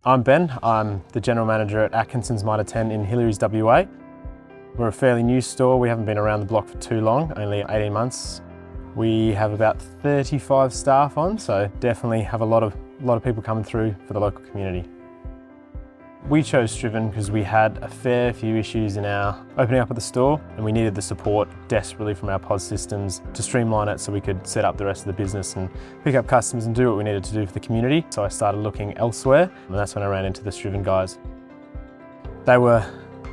I'm Ben. I'm the General Manager at Atkinsons Mitre 10 in Hillarys, WA. We're a fairly new store. We haven't been around the block for too long, only 18 months. We have about 35 staff on, so definitely have a lot of people coming through for the local community. We chose Striven because we had a fair few issues in our opening up of the store, and we needed the support desperately from our POS systems to streamline it so we could set up the rest of the business and pick up customers and do what we needed to do for the community. So I started looking elsewhere, and that's when I ran into the Striven guys. They were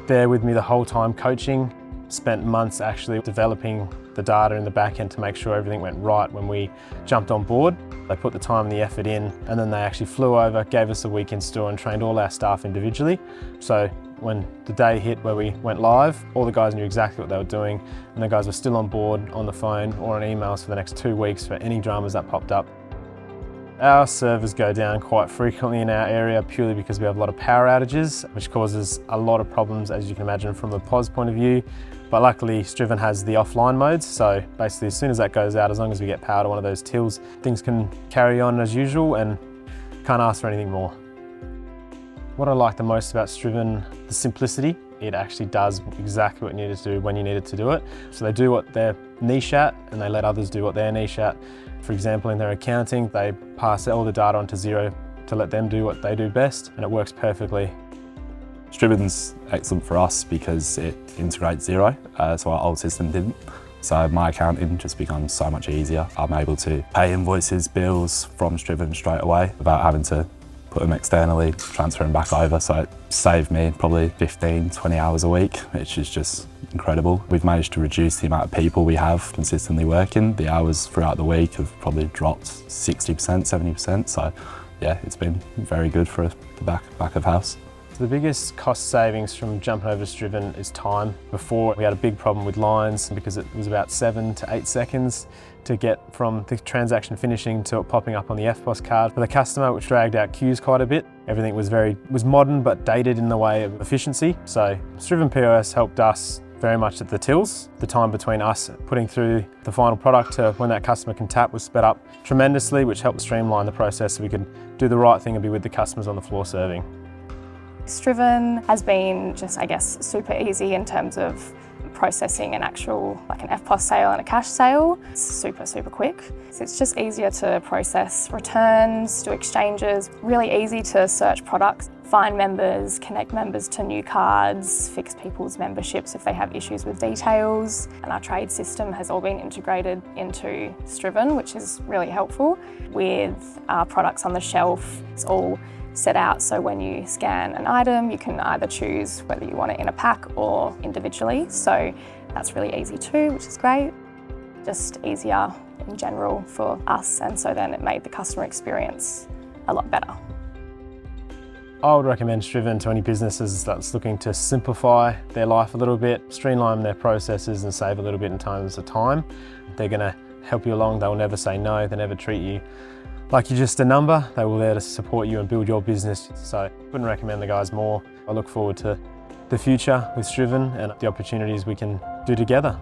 there with me the whole time coaching, spent months actually developing the data in the back end to make sure everything went right when we jumped on board. They put the time and the effort in, and then they actually flew over, gave us a week in store and trained all our staff individually. So when the day hit where we went live, all the guys knew exactly what they were doing, and the guys were still on board, on the phone or on emails for the next 2 weeks for any dramas that popped up. Our servers go down quite frequently in our area purely because we have a lot of power outages, which causes a lot of problems, as you can imagine, from a POS point of view. But luckily, Striven has the offline modes, so basically as soon as that goes out, as long as we get power to one of those tills, things can carry on as usual and can't ask for anything more. What I like the most about Striven, the simplicity. It actually does exactly what you need it to do when you need it to do it. So they do what they're niche at, and they let others do what they're niche at. For example, in their accounting, they pass all the data onto Xero to let them do what they do best, and it works perfectly. Striven's excellent for us because it integrates Xero, so our old system didn't. So my accounting just becomes so much easier. I'm able to pay invoices, bills from Striven straight away without having to put them externally, transfer them back over. So it saved me probably 15, 20 hours a week, which is just incredible. We've managed to reduce the amount of people we have consistently working. The hours throughout the week have probably dropped 60%, 70%. So yeah, it's been very good for the back of house. So the biggest cost savings from jumping over to Striven is time. Before, we had a big problem with lines because it was about 7 to 8 seconds to get from the transaction finishing to it popping up on the FPOS card for the customer, which dragged out queues quite a bit. Everything was modern but dated in the way of efficiency. So Striven POS helped us very much at the tills. The time between us putting through the final product to when that customer can tap was sped up tremendously, which helped streamline the process so we could do the right thing and be with the customers on the floor serving. Striven has been just, I guess, super easy in terms of processing an actual, like an FPOS sale and a cash sale. It's super, super quick. So it's just easier to process returns, do exchanges, really easy to search products, find members, connect members to new cards, fix people's memberships if they have issues with details. And our trade system has all been integrated into Striven, which is really helpful. With our products on the shelf, it's all set out so when you scan an item, you can either choose whether you want it in a pack or individually. So that's really easy too, which is great. Just easier in general for us, and so then it made the customer experience a lot better. I would recommend Striven to any businesses that's looking to simplify their life a little bit, streamline their processes and save a little bit in terms of time. They're going to help you along. They'll never say no. They never treat you like you're just a number. They will there to support you and build your business. So I couldn't recommend the guys more. I look forward to the future with Striven and the opportunities we can do together.